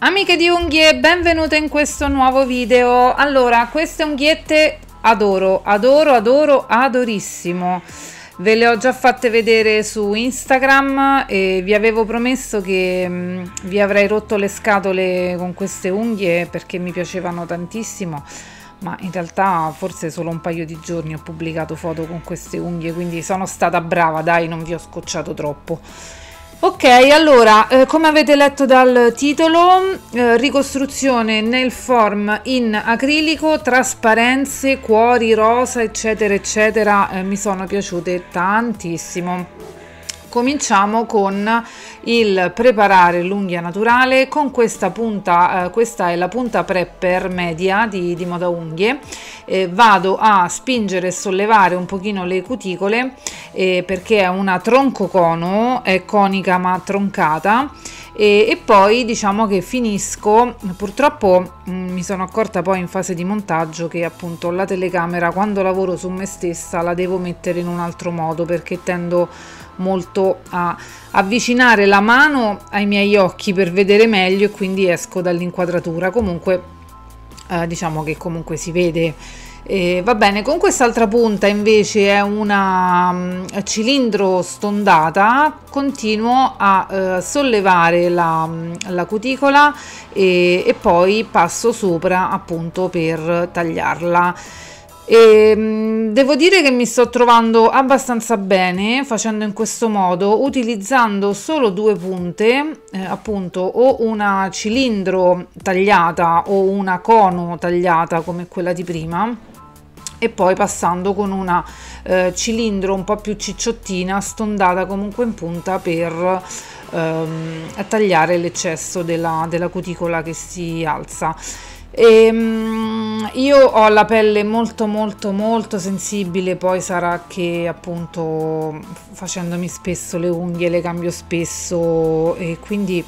Amiche di unghie, benvenute in questo nuovo video. Allora, queste unghiette adoro, adorissimo. Ve le ho già fatte vedere su Instagram e vi avevo promesso che vi avrei rotto le scatole con queste unghie perché mi piacevano tantissimo, ma in realtà forse solo un paio di giorni ho pubblicato foto con queste unghie, quindi sono stata brava, dai, non vi ho scocciato troppo. Ok, allora, come avete letto dal titolo, ricostruzione nail form in acrilico, trasparenze, cuori, rosa, eccetera, eccetera, mi sono piaciute tantissimo. Cominciamo con il preparare l'unghia naturale con questa punta, questa è la punta prepper media di Moda Unghie. Vado a spingere e sollevare un pochino le cuticole perché è una troncocono, è conica ma troncata. E poi diciamo che finisco, purtroppo mi sono accorta poi in fase di montaggio che appunto la telecamera quando lavoro su me stessa la devo mettere in un altro modo perché tendo molto a avvicinare la mano ai miei occhi per vedere meglio e quindi esco dall'inquadratura. Comunque diciamo che comunque si vede. Va bene, con quest'altra punta invece è una cilindro stondata, continuo a sollevare la cuticola e poi passo sopra appunto per tagliarla. Devo dire che mi sto trovando abbastanza bene facendo in questo modo, utilizzando solo due punte, appunto o una cilindro tagliata o una cono tagliata come quella di prima, e poi passando con una cilindro un po' più cicciottina stondata comunque in punta per tagliare l'eccesso della cuticola che si alza. Io ho la pelle molto sensibile, poi sarà che appunto facendomi spesso le unghie le cambio spesso e quindi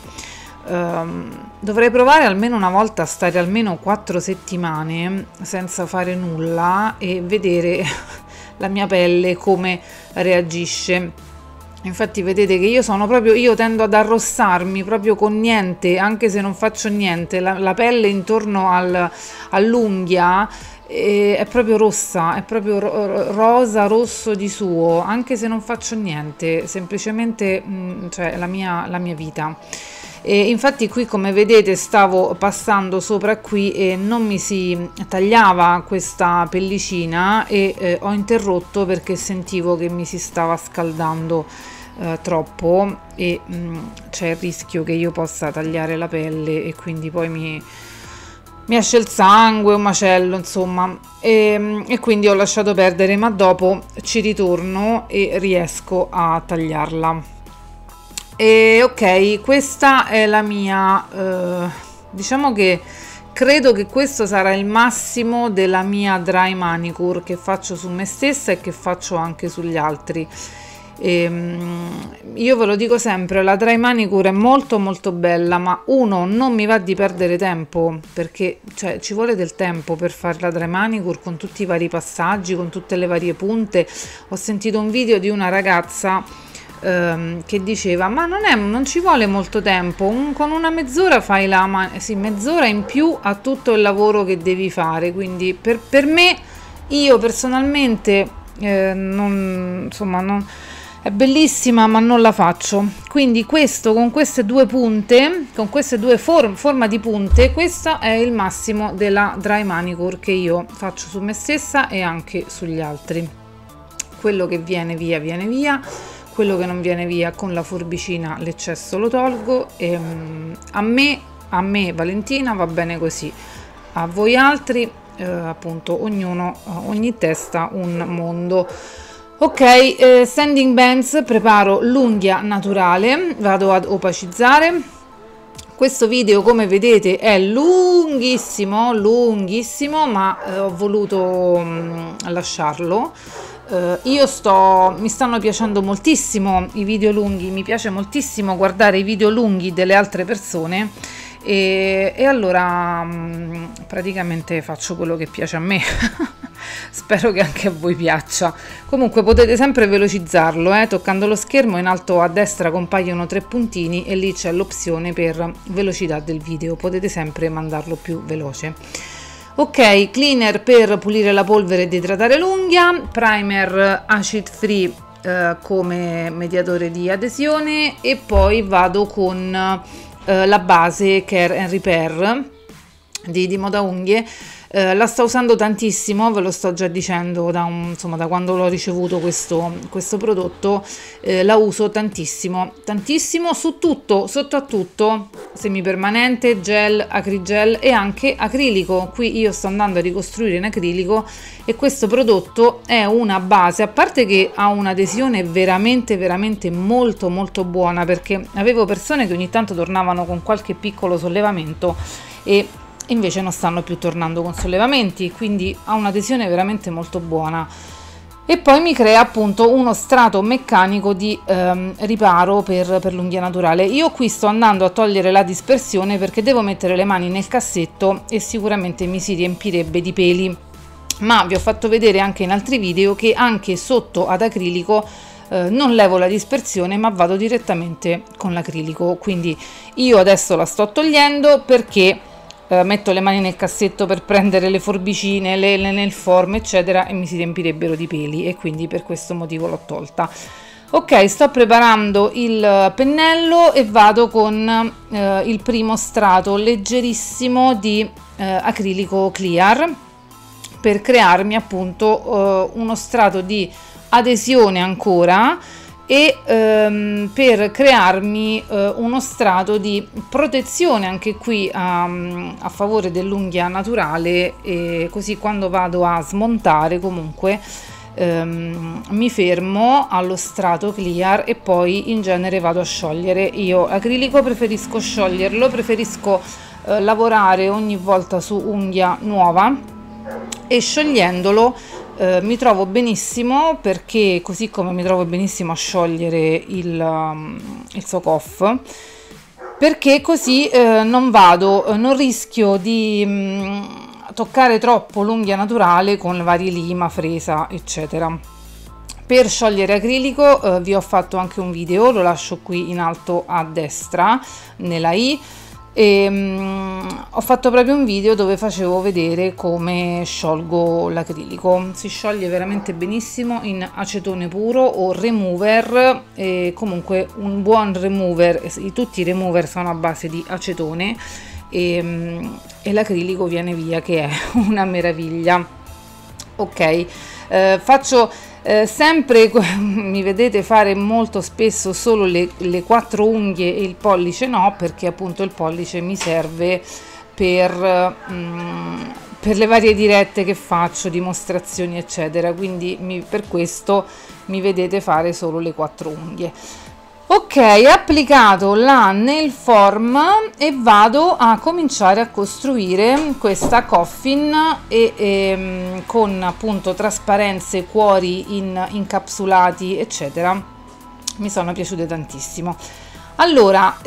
dovrei provare almeno una volta a stare almeno 4 settimane senza fare nulla e vedere la mia pelle come reagisce. Infatti vedete che io tendo ad arrossarmi proprio con niente, anche se non faccio niente, la pelle intorno all'unghia è proprio rossa, è proprio rosa, rosso di suo, anche se non faccio niente, semplicemente cioè la mia vita. E infatti qui come vedete stavo passando sopra qui e non mi si tagliava questa pellicina e ho interrotto perché sentivo che mi si stava scaldando troppo e c'è il rischio che io possa tagliare la pelle e quindi poi mi esce il sangue, un macello insomma, e quindi ho lasciato perdere, ma dopo ci ritorno e riesco a tagliarla. E ok, questa è la mia diciamo che credo che questo sarà il massimo della mia dry manicure che faccio su me stessa e che faccio anche sugli altri. Io ve lo dico sempre, la dry manicure è molto bella, ma uno non mi va di perdere tempo perché cioè, ci vuole del tempo per fare la dry manicure con tutti i vari passaggi, con tutte le varie punte. Ho sentito un video di una ragazza che diceva ma non ci vuole molto tempo, con una mezz'ora fai sì, mezz'ora in più a tutto il lavoro che devi fare, quindi per me, io personalmente insomma è bellissima ma non la faccio, quindi questo con queste due punte, con queste due forma di punte, questo è il massimo della dry manicure che io faccio su me stessa e anche sugli altri. Quello che viene via, quello che non viene via con la forbicina l'eccesso lo tolgo e a me Valentina va bene così, a voi altri appunto ogni testa un mondo. Ok, standing bands, preparo l'unghia naturale, vado ad opacizzare. Questo video come vedete è lunghissimo ma ho voluto lasciarlo. Mi stanno piacendo moltissimo i video lunghi, mi piace moltissimo guardare i video lunghi delle altre persone e allora praticamente faccio quello che piace a me. spero che anche a voi piaccia. Comunque potete sempre velocizzarlo, toccando lo schermo in alto a destra compaiono 3 puntini e lì c'è l'opzione per velocità del video, potete sempre mandarlo più veloce. Ok, cleaner per pulire la polvere e idratare l'unghia, primer acid free come mediatore di adesione, e poi vado con la base Care and Repair di Moda Unghie. La sto usando tantissimo, ve lo sto già dicendo insomma, da quando l'ho ricevuto questo prodotto. La uso tantissimo su tutto, soprattutto semipermanente, gel, acrigel e anche acrilico. Qui io sto andando a ricostruire in acrilico e questo prodotto è una base, a parte che ha un'adesione veramente molto buona, perché avevo persone che ogni tanto tornavano con qualche piccolo sollevamento e invece non stanno più tornando con sollevamenti, quindi ha un'adesione veramente molto buona. E poi mi crea appunto uno strato meccanico di riparo per l'unghia naturale. Io qui sto andando a togliere la dispersione perché devo mettere le mani nel cassetto e sicuramente mi si riempirebbe di peli, ma vi ho fatto vedere anche in altri video che anche sotto ad acrilico non levo la dispersione, ma vado direttamente con l'acrilico. Quindi io adesso la sto togliendo perché metto le mani nel cassetto per prendere le forbicine, nel form eccetera, e mi si riempirebbero di peli, e quindi per questo motivo l'ho tolta. Ok, sto preparando il pennello e vado con il primo strato leggerissimo di acrilico clear per crearmi appunto uno strato di adesione ancora, e per crearmi uno strato di protezione anche qui a favore dell'unghia naturale, e così quando vado a smontare comunque mi fermo allo strato clear e poi in genere vado a sciogliere. Io acrilico preferisco scioglierlo, preferisco lavorare ogni volta su unghia nuova, e sciogliendolo mi trovo benissimo, perché così come mi trovo benissimo a sciogliere il soak off, perché così non rischio di toccare troppo l'unghia naturale con vari lima, fresa eccetera. Per sciogliere acrilico vi ho fatto anche un video, lo lascio qui in alto a destra nella i. Ho fatto proprio un video dove facevo vedere come sciolgo l'acrilico. Si scioglie veramente benissimo in acetone puro o remover, e comunque un buon remover, tutti i remover sono a base di acetone, e l'acrilico viene via, che è una meraviglia. Ok, faccio sempre, mi vedete fare molto spesso solo le 4 unghie e il pollice no, perché appunto il pollice mi serve per le varie dirette che faccio, dimostrazioni eccetera, quindi per questo mi vedete fare solo le 4 unghie. Ok, applicato la nail form e vado a cominciare a costruire questa coffin con appunto trasparenze, cuori incapsulati eccetera. Mi sono piaciute tantissimo. Allora,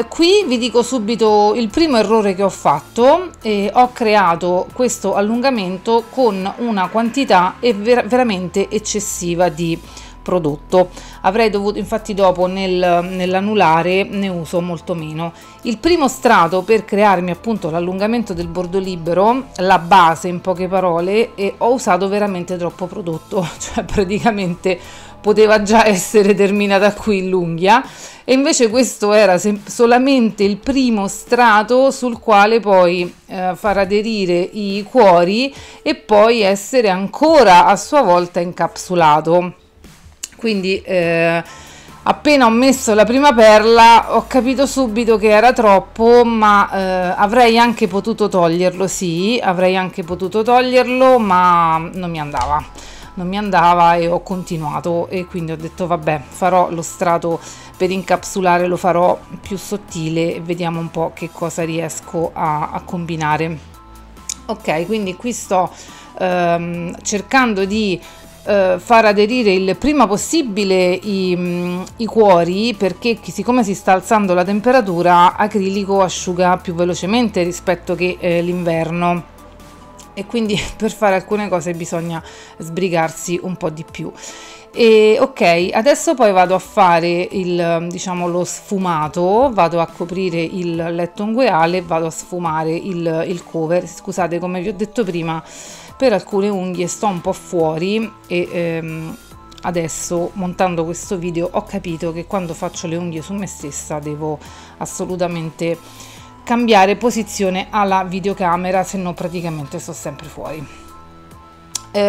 qui vi dico subito il primo errore che ho fatto. Ho creato questo allungamento con una quantità veramente eccessiva di prodotto. Avrei dovuto, infatti dopo nell'anulare ne uso molto meno. Il primo strato per crearmi appunto l'allungamento del bordo libero, la base in poche parole, e ho usato veramente troppo prodotto, cioè praticamente poteva già essere terminata qui l'unghia, e invece questo era solamente il primo strato sul quale poi far aderire i cuori e poi essere ancora a sua volta incapsulato. Quindi appena ho messo la prima perla ho capito subito che era troppo, ma avrei anche potuto toglierlo, sì, avrei anche potuto toglierlo, ma non mi andava e ho continuato, e quindi ho detto vabbè, farò lo strato per incapsulare, lo farò più sottile e vediamo un po' che cosa riesco a combinare. Ok, quindi qui sto cercando di far aderire il prima possibile i cuori, perché siccome si sta alzando la temperatura, acrilico asciuga più velocemente rispetto che l'inverno. e quindi per fare alcune cose bisogna sbrigarsi un po' di più. E ok, adesso poi vado a fare il, diciamo, lo sfumato, vado a coprire il letto ungueale, vado a sfumare il cover. Scusate, come vi ho detto prima, per alcune unghie sto un po' fuori e adesso, montando questo video, ho capito che quando faccio le unghie su me stessa devo assolutamente cambiare posizione alla videocamera, se no praticamente sto sempre fuori.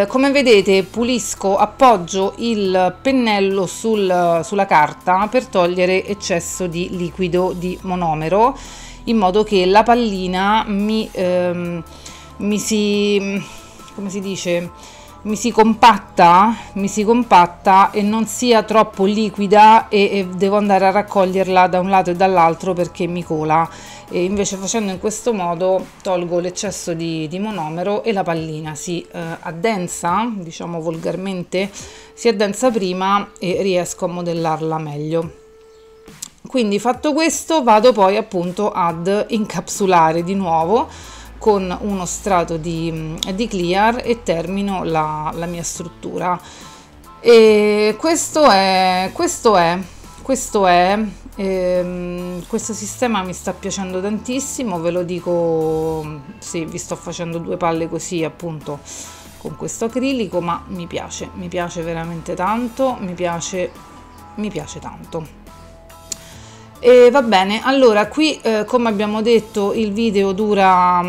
Come vedete pulisco, appoggio il pennello sulla carta per togliere eccesso di liquido di monomero, in modo che la pallina mi si compatta e non sia troppo liquida e devo andare a raccoglierla da un lato e dall'altro perché mi cola. E invece facendo in questo modo tolgo l'eccesso di monomero e la pallina si addensa, diciamo volgarmente, si addensa prima e riesco a modellarla meglio. Quindi fatto questo vado poi appunto ad incapsulare di nuovo con uno strato di clear e termino la mia struttura. E questo sistema mi sta piacendo tantissimo, ve lo dico, sì, vi sto facendo due palle così appunto con questo acrilico, ma mi piace veramente tanto, mi piace tanto. E va bene, allora qui come abbiamo detto il video dura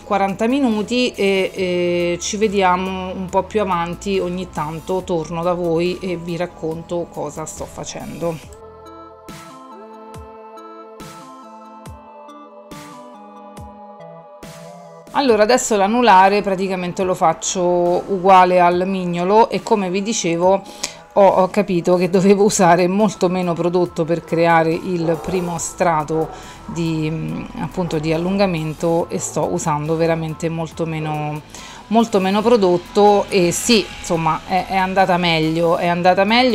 40 minuti e ci vediamo un po' più avanti. Ogni tanto torno da voi e vi racconto cosa sto facendo. Allora adesso l'anulare praticamente lo faccio uguale al mignolo e come vi dicevo ho capito che dovevo usare molto meno prodotto per creare il primo strato appunto di allungamento e sto usando veramente molto meno prodotto e sì, insomma è andata meglio,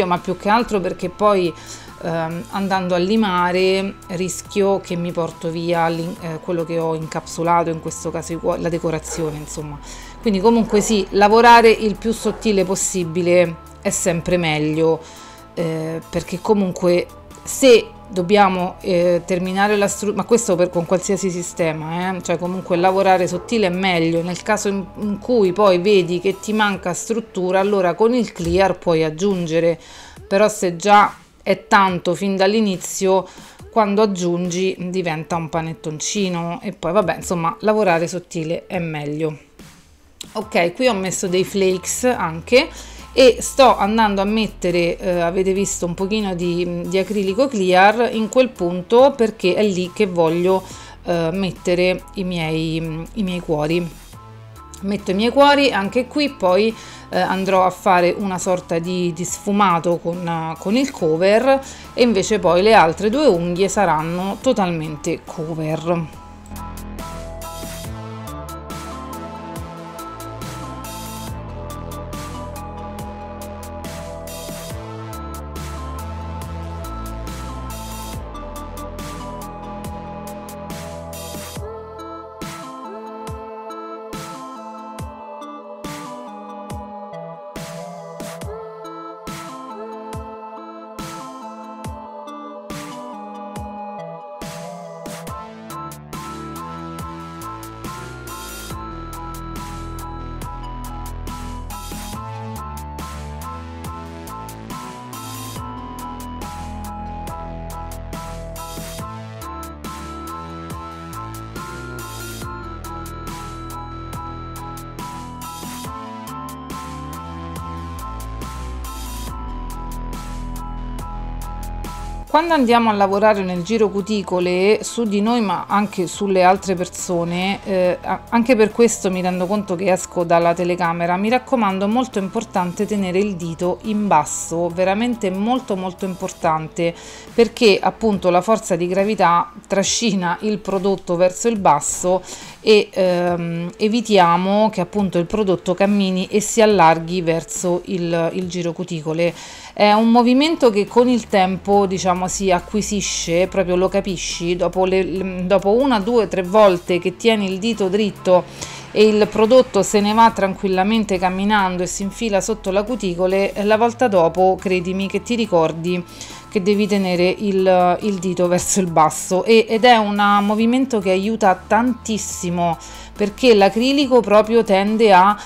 ma più che altro perché poi andando a limare rischio che mi porto via quello che ho incapsulato, in questo caso la decorazione, insomma. Quindi comunque sì, lavorare il più sottile possibile è sempre meglio, perché comunque se dobbiamo terminare la struttura, ma questo con qualsiasi sistema, cioè comunque lavorare sottile è meglio. Nel caso in cui poi vedi che ti manca struttura, allora con il clear puoi aggiungere, però se già è tanto fin dall'inizio, quando aggiungi diventa un panettoncino e poi vabbè, insomma, lavorare sottile è meglio. Ok, qui ho messo dei flakes anche e sto andando a mettere, avete visto, un pochino di acrilico clear in quel punto perché è lì che voglio mettere i miei cuori. Metto i miei cuori anche qui, poi andrò a fare una sorta di sfumato con il cover e invece poi le altre due unghie saranno totalmente cover. Quando andiamo a lavorare nel giro cuticole su di noi ma anche sulle altre persone, anche per questo mi rendo conto che esco dalla telecamera, mi raccomando, è molto importante tenere il dito in basso, veramente molto importante, perché appunto la forza di gravità trascina il prodotto verso il basso e evitiamo che appunto il prodotto cammini e si allarghi verso il giro cuticole. È un movimento che con il tempo, diciamo, si acquisisce, proprio lo capisci dopo una, due, tre volte che tieni il dito dritto e il prodotto se ne va tranquillamente camminando e si infila sotto la cuticole, la volta dopo credimi che ti ricordi che devi tenere il dito verso il basso, ed è un movimento che aiuta tantissimo, perché l'acrilico proprio tende a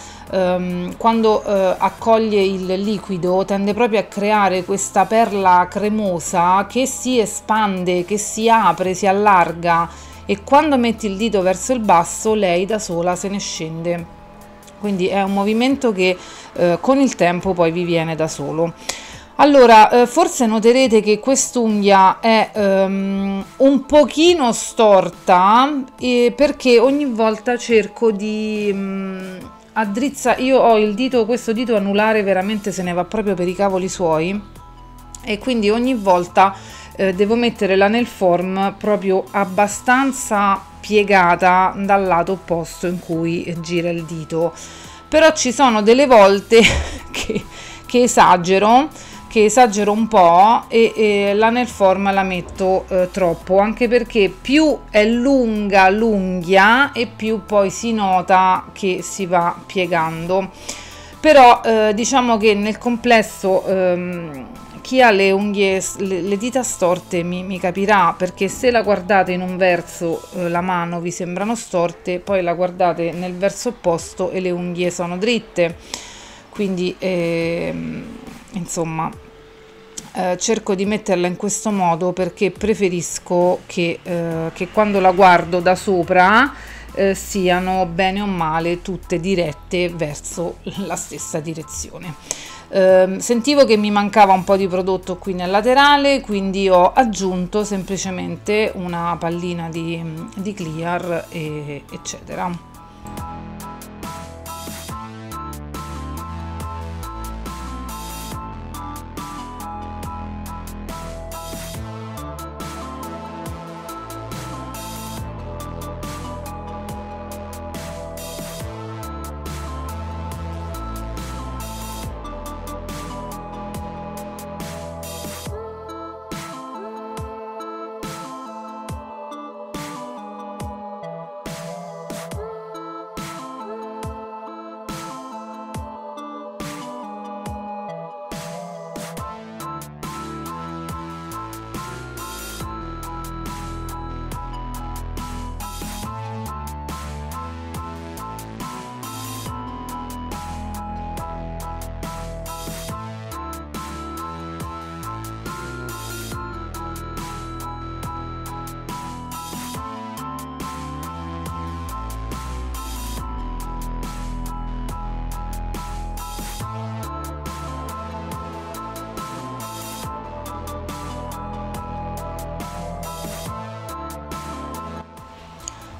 quando accoglie il liquido tende proprio a creare questa perla cremosa che si espande, che si apre, si allarga, e quando metti il dito verso il basso lei da sola se ne scende. Quindi è un movimento che con il tempo poi vi viene da solo. Allora, forse noterete che quest'unghia è un pochino storta, perché ogni volta cerco di addrizzare. Io ho il dito, questo dito anulare veramente se ne va proprio per i cavoli suoi, e quindi ogni volta devo mettere la nail form proprio abbastanza piegata dal lato opposto in cui gira il dito. Però ci sono delle volte che esagero un po' e la nail form la metto troppo, anche perché più è lunga l'unghia e più poi si nota che si va piegando. Però diciamo che nel complesso chi ha le unghie, le dita storte mi capirà, perché se la guardate in un verso la mano vi sembrano storte, poi la guardate nel verso opposto e le unghie sono dritte. Quindi insomma cerco di metterla in questo modo perché preferisco che quando la guardo da sopra siano bene o male tutte dirette verso la stessa direzione. Sentivo che mi mancava un po' di prodotto qui nel laterale, quindi ho aggiunto semplicemente una pallina di clear eccetera.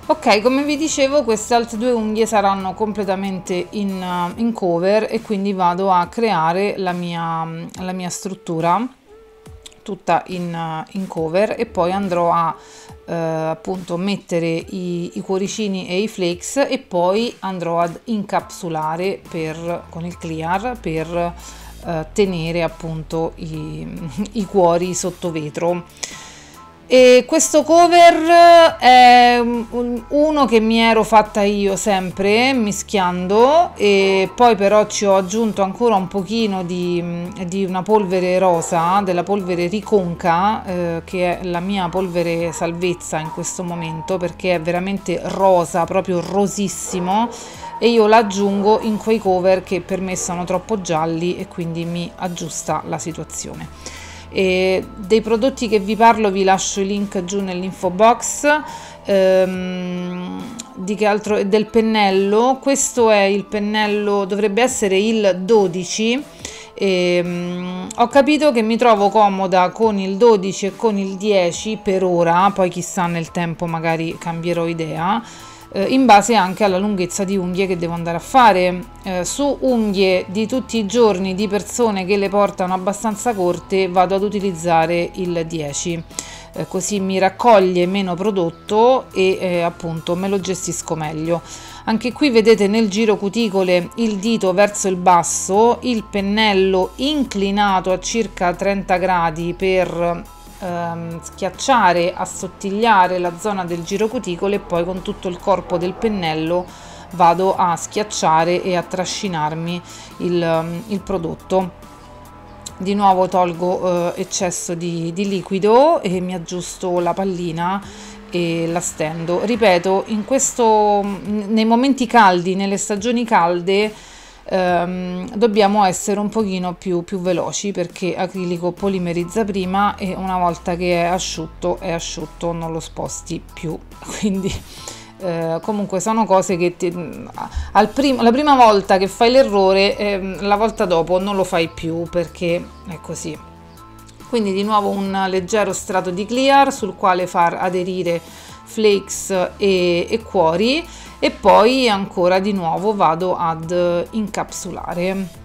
Ok, come vi dicevo, queste altre due unghie saranno completamente in cover, e quindi vado a creare la mia struttura tutta in cover, e poi andrò a appunto mettere i cuoricini e i flakes, e poi andrò ad incapsulare con il clear per tenere appunto i cuori sotto vetro. E questo cover è uno che mi ero fatta io sempre mischiando, e poi però ci ho aggiunto ancora un pochino di una polvere rosa, della polvere Riconca, che è la mia polvere salvezza in questo momento, perché è veramente rosa, proprio rosissimo, e io la aggiungo in quei cover che per me sono troppo gialli e quindi mi aggiusta la situazione. E dei prodotti che vi parlo vi lascio i link giù nell'info box. Di che altro? Del pennello, questo è il pennello, dovrebbe essere il 12. Ho capito che mi trovo comoda con il 12 e con il 10 per ora, poi chissà nel tempo magari cambierò idea, in base anche alla lunghezza di unghie che devo andare a fare. Su unghie di tutti i giorni di persone che le portano abbastanza corte vado ad utilizzare il 10, così mi raccoglie meno prodotto e appunto me lo gestisco meglio. Anche qui vedete nel giro cuticole il dito verso il basso, il pennello inclinato a circa 30 gradi per schiacciare, assottigliare la zona del giro cuticole, e poi con tutto il corpo del pennello vado a schiacciare e a trascinarmi il prodotto. Di nuovo tolgo eccesso di liquido e mi aggiusto la pallina e la stendo. Ripeto, nei momenti caldi, nelle stagioni calde, dobbiamo essere un pochino più veloci, perché acrilico polimerizza prima e una volta che è asciutto, non lo sposti più. Quindi comunque sono cose che la prima volta che fai l'errore, la volta dopo non lo fai più, perché è così. Quindi di nuovo un leggero strato di clear sul quale far aderire flakes e cuori, e poi ancora di nuovo vado ad incapsulare.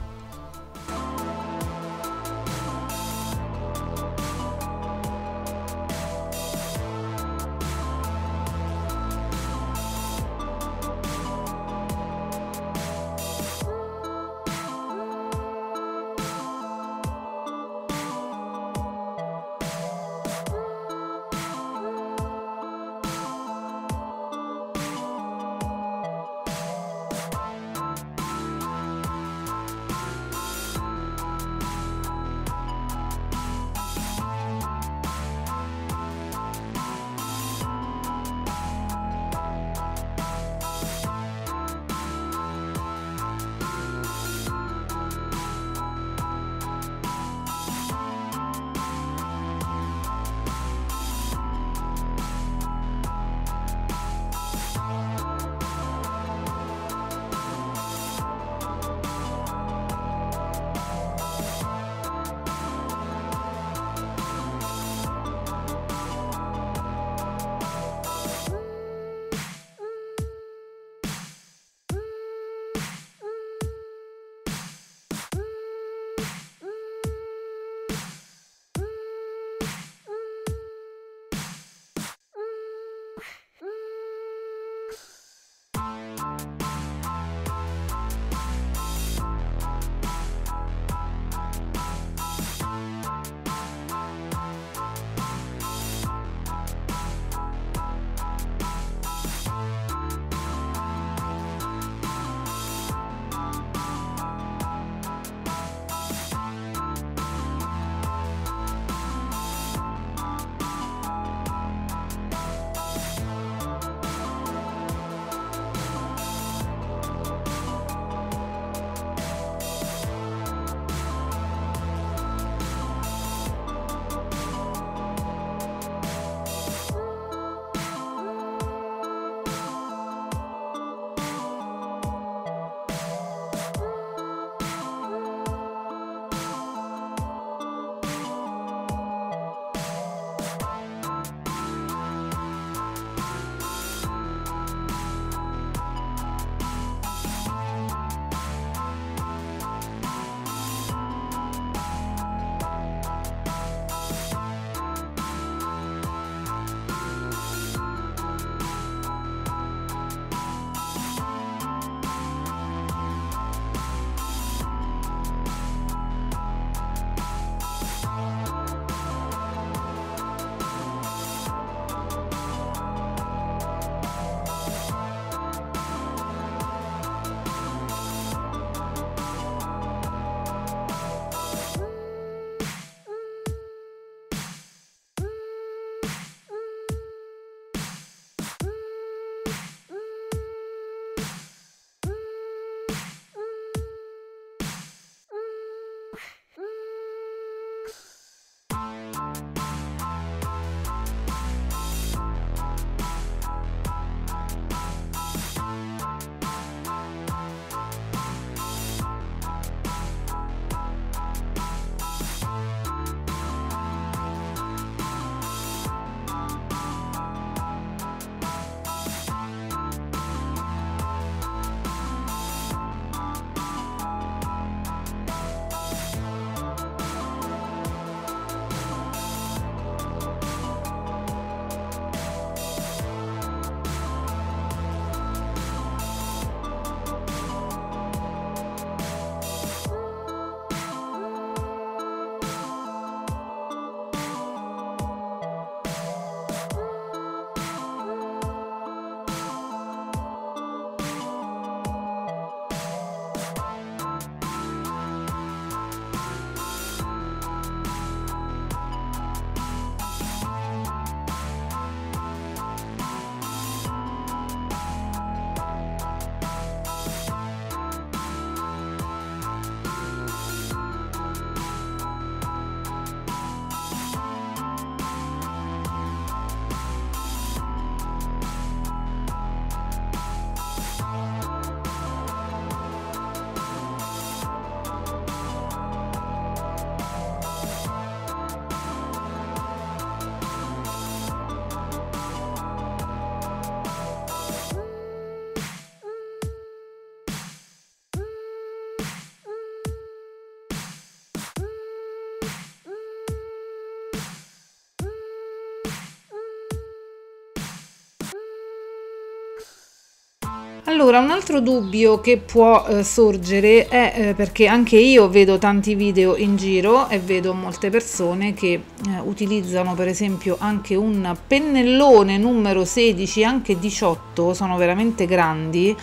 Allora, un altro dubbio che può sorgere è perché anche io vedo tanti video in giro e vedo molte persone che utilizzano per esempio anche un pennellone numero 16, anche 18, sono veramente grandi,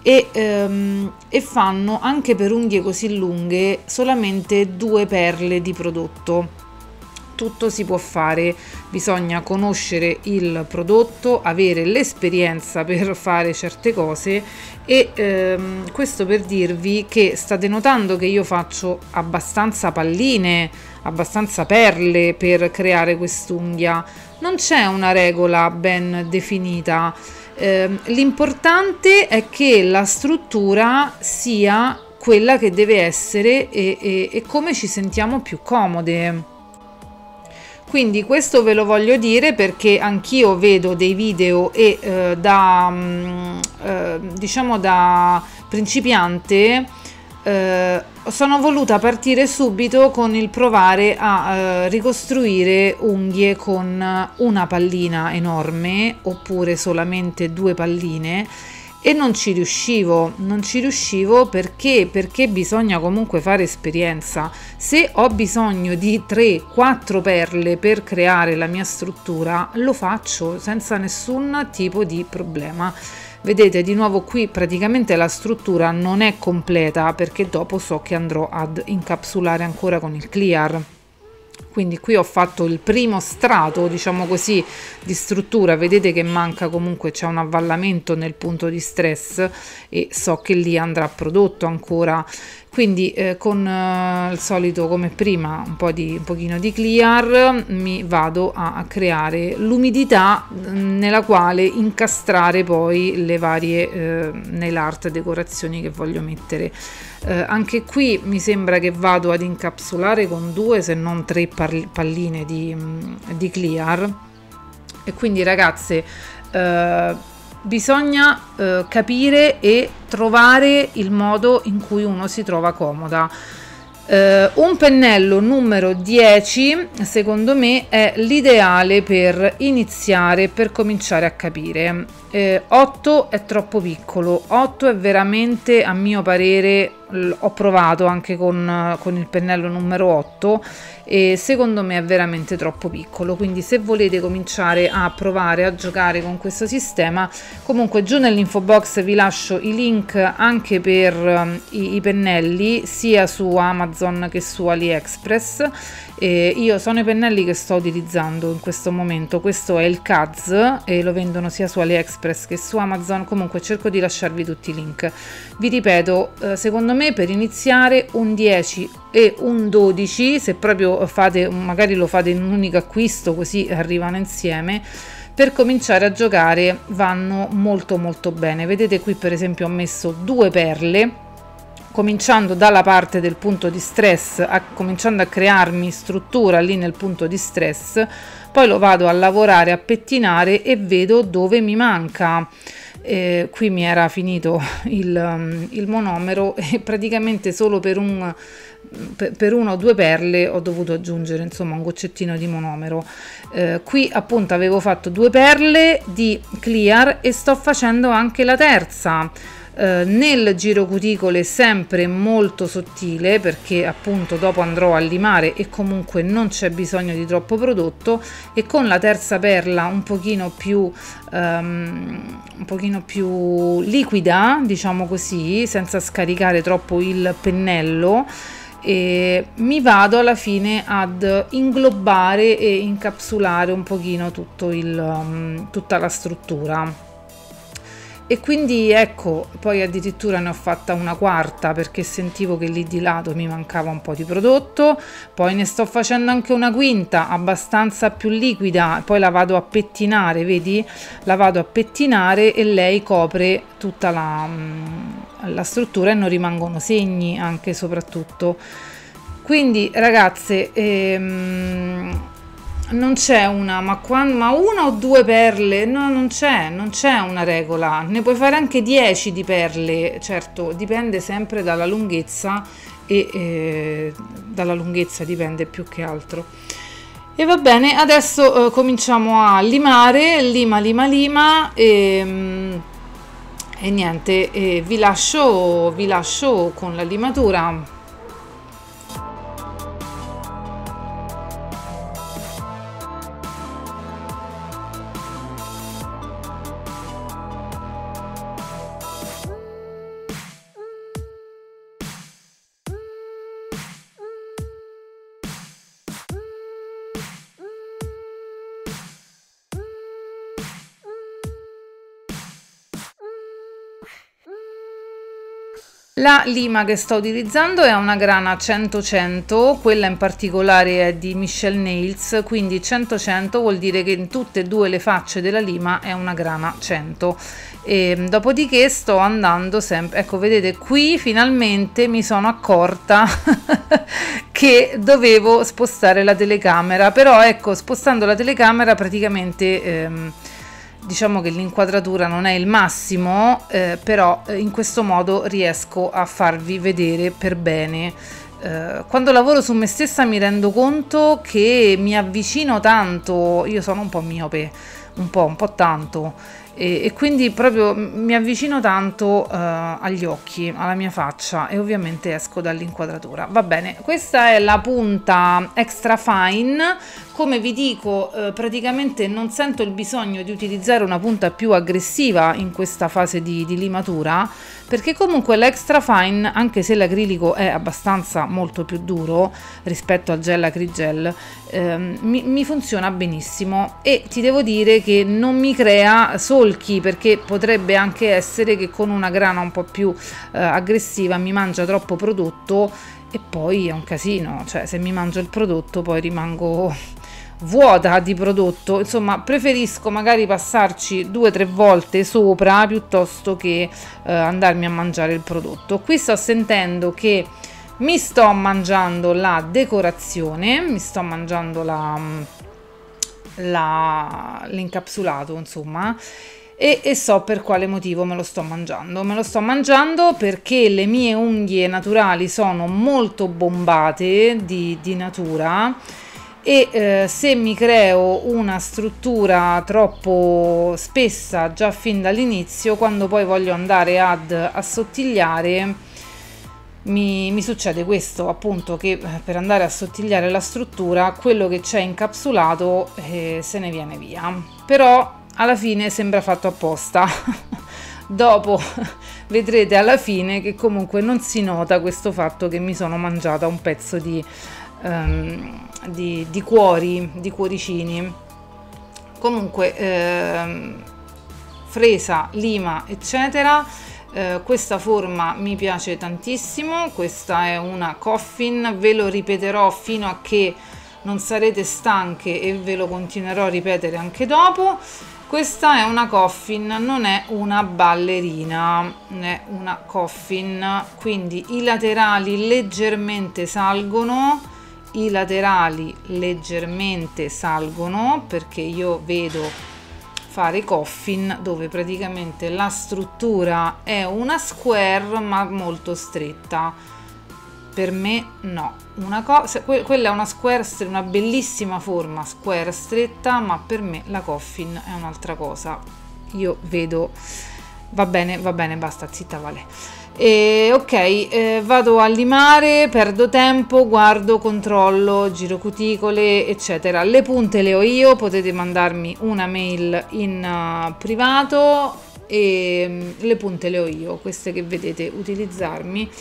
e fanno anche per unghie così lunghe solamente 2 perle di prodotto. Tutto si può fare, bisogna conoscere il prodotto, avere l'esperienza per fare certe cose e questo per dirvi che state notando che io faccio abbastanza palline, abbastanza perle per creare quest'unghia. Non c'è una regola ben definita, l'importante è che la struttura sia quella che deve essere e come ci sentiamo più comode. Quindi questo ve lo voglio dire perché anch'io vedo dei video e diciamo da principiante sono voluta partire subito con il provare a ricostruire unghie con una pallina enorme oppure solamente 2 palline e non ci riuscivo perché bisogna comunque fare esperienza. Se ho bisogno di 3-4 perle per creare la mia struttura, lo faccio senza nessun tipo di problema. Vedete, di nuovo qui praticamente la struttura non è completa perché dopo so che andrò ad incapsulare ancora con il clear. Quindi qui ho fatto il primo strato, diciamo così, di struttura. Vedete che manca, comunque c'è un avvallamento nel punto di stress e so che lì andrà prodotto ancora. Quindi con il solito, come prima, un pochino di clear mi vado a creare l'umidità nella quale incastrare poi le varie nail art decorazioni che voglio mettere. Anche qui mi sembra che vado ad incapsulare con 2 se non 3 palline di clear. E quindi ragazze, bisogna capire e trovare il modo in cui uno si trova comoda. Un pennello numero 10 secondo me è l'ideale per iniziare, per cominciare a capire. 8 è troppo piccolo, 8 è veramente, a mio parere, ho provato anche con il pennello numero 8 e secondo me è veramente troppo piccolo. Quindi se volete cominciare a provare a giocare con questo sistema, comunque giù nell'info box vi lascio i link anche per i pennelli sia su Amazon che su AliExpress. Io sono i pennelli che sto utilizzando in questo momento. Questo è il Kaz e lo vendono sia su AliExpress che su Amazon. Comunque cerco di lasciarvi tutti i link. Vi ripeto, secondo me per iniziare un 10 e un 12, se proprio fate, magari lo fate in un unico acquisto così arrivano insieme, per cominciare a giocare vanno molto molto bene. Vedete qui per esempio ho messo 2 perle, cominciando dalla parte del punto di stress, cominciando a crearmi struttura lì nel punto di stress, poi lo vado a lavorare, a pettinare e vedo dove mi manca. Qui mi era finito il monomero e praticamente solo per una o 2 perle ho dovuto aggiungere insomma un goccettino di monomero. Qui appunto avevo fatto 2 perle di clear e sto facendo anche la terza. Nel giro cuticole sempre molto sottile perché appunto dopo andrò a limare e comunque non c'è bisogno di troppo prodotto, e con la terza perla un pochino più liquida, diciamo così, senza scaricare troppo il pennello, e mi vado alla fine ad inglobare e incapsulare un pochino tutta la struttura. E quindi ecco, poi addirittura ne ho fatta una quarta perché sentivo che lì di lato mi mancava un po' di prodotto, poi ne sto facendo anche una quinta abbastanza più liquida, poi la vado a pettinare, vedi? La vado a pettinare e lei copre tutta la struttura e non rimangono segni anche soprattutto. Quindi ragazze, non c'è una, ma una o 2 perle, no, non c'è una regola, ne puoi fare anche 10 di perle, certo dipende sempre dalla lunghezza e dalla lunghezza dipende più che altro. E va bene, adesso cominciamo a limare, lima E niente, vi lascio con la limatura. La lima che sto utilizzando è una grana 100-100, quella in particolare è di Michel Nails, quindi 100-100 vuol dire che in tutte e due le facce della lima è una grana 100. E dopodiché sto andando sempre, ecco vedete qui finalmente mi sono accorta che dovevo spostare la telecamera, però ecco spostando la telecamera praticamente diciamo che l'inquadratura non è il massimo, però in questo modo riesco a farvi vedere per bene. Quando lavoro su me stessa mi rendo conto che mi avvicino tanto, io sono un po' miope, un po' tanto, e quindi proprio mi avvicino tanto agli occhi, alla mia faccia, e ovviamente esco dall'inquadratura. Va bene, questa è la punta extra fine. Come vi dico, praticamente non sento il bisogno di utilizzare una punta più aggressiva in questa fase di limatura, perché comunque l'extra fine, anche se l'acrilico è abbastanza molto più duro rispetto al gel acrigel, mi funziona benissimo, e ti devo dire che non mi crea solchi, perché potrebbe anche essere che con una grana un po' più aggressiva mi mangia troppo prodotto e poi è un casino, cioè se mi mangio il prodotto poi rimango vuota di prodotto. Insomma, preferisco magari passarci 2-3 volte sopra piuttosto che andarmi a mangiare il prodotto. Qui sto sentendo che mi sto mangiando la decorazione, mi sto mangiando l'incapsulato, insomma, e so per quale motivo me lo sto mangiando. Me lo sto mangiando perché le mie unghie naturali sono molto bombate di natura, e se mi creo una struttura troppo spessa già fin dall'inizio, quando poi voglio andare ad assottigliare mi succede questo, appunto, che per andare a assottigliare la struttura quello che c'è incapsulato se ne viene via, però alla fine sembra fatto apposta. Dopo vedrete alla fine che comunque non si nota questo fatto che mi sono mangiata un pezzo di cuoricini. Comunque fresa, lima, eccetera. Questa forma mi piace tantissimo, questa è una coffin, ve lo ripeterò fino a che non sarete stanche e ve lo continuerò a ripetere anche dopo. Questa è una coffin, non è una ballerina, è una coffin, quindi i laterali leggermente salgono, perché io vedo fare coffin dove praticamente la struttura è una square ma molto stretta. Per me no, quella è una square, una bellissima forma square stretta, ma per me la coffin è un'altra cosa. Io vedo, va bene, basta, zitta, Vale. Ok, vado a limare, perdo tempo, guardo, controllo, giro cuticole, eccetera. Le punte le ho io, potete mandarmi una mail in privato, e le punte le ho io, queste che vedete utilizzarmi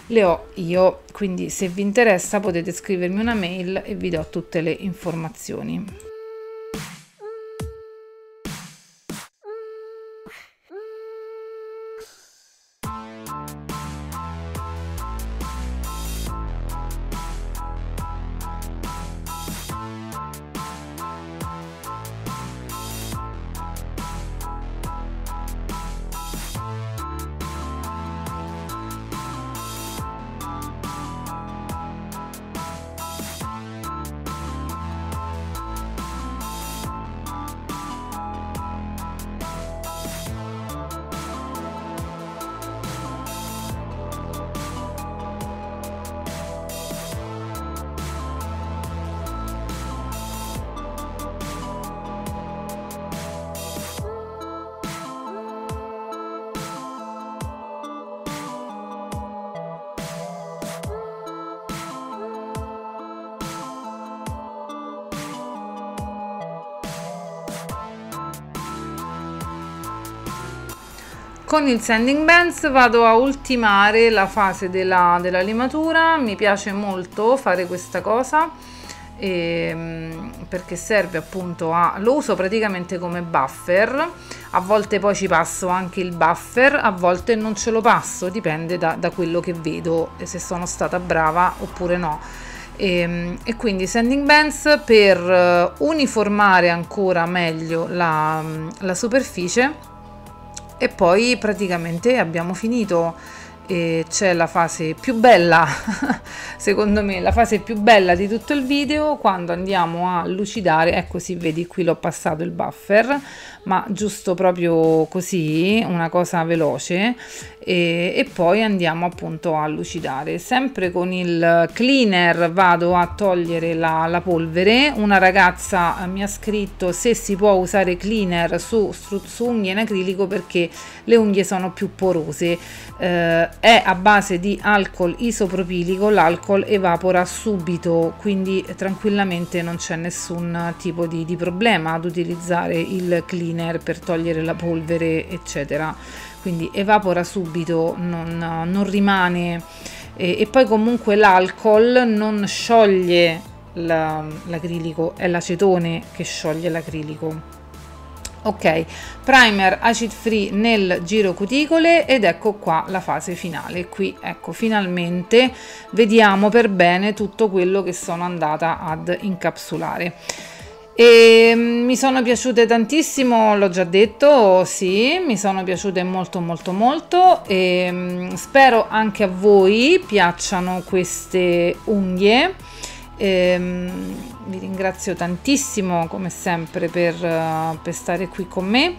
le ho io, quindi se vi interessa potete scrivermi una mail e vi do tutte le informazioni. Con il Sanding Bands vado a ultimare la fase della limatura. Mi piace molto fare questa cosa perché serve appunto lo uso praticamente come buffer. A volte poi ci passo anche il buffer, a volte non ce lo passo, dipende da quello che vedo, se sono stata brava oppure no. E quindi Sanding Bands per uniformare ancora meglio la superficie, e poi praticamente abbiamo finito. E c'è la fase più bella secondo me, la fase più bella di tutto il video, quando andiamo a lucidare. Ecco, sì, vedi, qui l'ho passato il buffer, ma giusto proprio così, una cosa veloce, e poi andiamo appunto a lucidare. Sempre con il cleaner vado a togliere la polvere. Una ragazza mi ha scritto se si può usare cleaner su unghie in acrilico perché le unghie sono più porose. È a base di alcol isopropilico, l'alcol evapora subito, quindi tranquillamente non c'è nessun tipo di problema ad utilizzare il cleaner per togliere la polvere eccetera, quindi evapora subito, non rimane, e poi comunque l'alcol non scioglie l'acrilico, è l'acetone che scioglie l'acrilico. Ok, primer acid free nel giro cuticole, ed ecco qua la fase finale. Qui ecco, finalmente vediamo per bene tutto quello che sono andata ad incapsulare. E mi sono piaciute tantissimo, l'ho già detto, sì, mi sono piaciute molto molto molto, e spero anche a voi piacciono queste unghie. Vi ringrazio tantissimo come sempre per stare qui con me.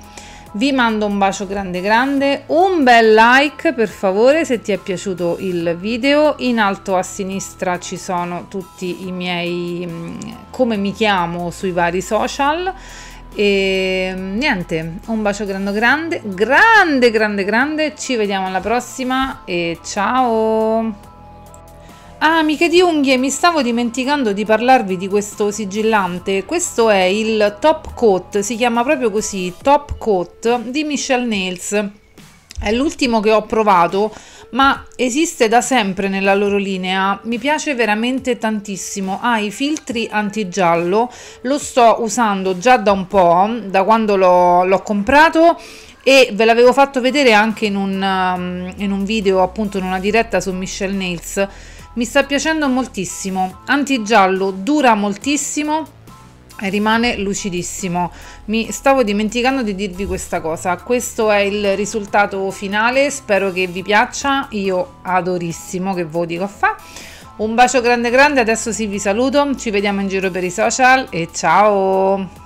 Vi mando un bacio grande grande, un bel like per favore se ti è piaciuto il video. In alto a sinistra ci sono tutti i miei come mi chiamo sui vari social, e niente, un bacio grande grande grande grande, ci vediamo alla prossima e ciao. Ah, amiche di unghie, mi stavo dimenticando di parlarvi di questo sigillante. Questo è il Top Coat, si chiama proprio così, Top Coat di Michelle Nails. È l'ultimo che ho provato, ma esiste da sempre nella loro linea. Mi piace veramente tantissimo. Ha i filtri antigiallo, lo sto usando già da un po', da quando l'ho comprato, e ve l'avevo fatto vedere anche in un video, appunto in una diretta su Michelle Nails. Mi sta piacendo moltissimo, antigiallo, dura moltissimo e rimane lucidissimo. Mi stavo dimenticando di dirvi questa cosa. Questo è il risultato finale, spero che vi piaccia, io adorissimo, che ve lo dico a fa. Un bacio grande grande, adesso sì vi saluto, ci vediamo in giro per i social e ciao!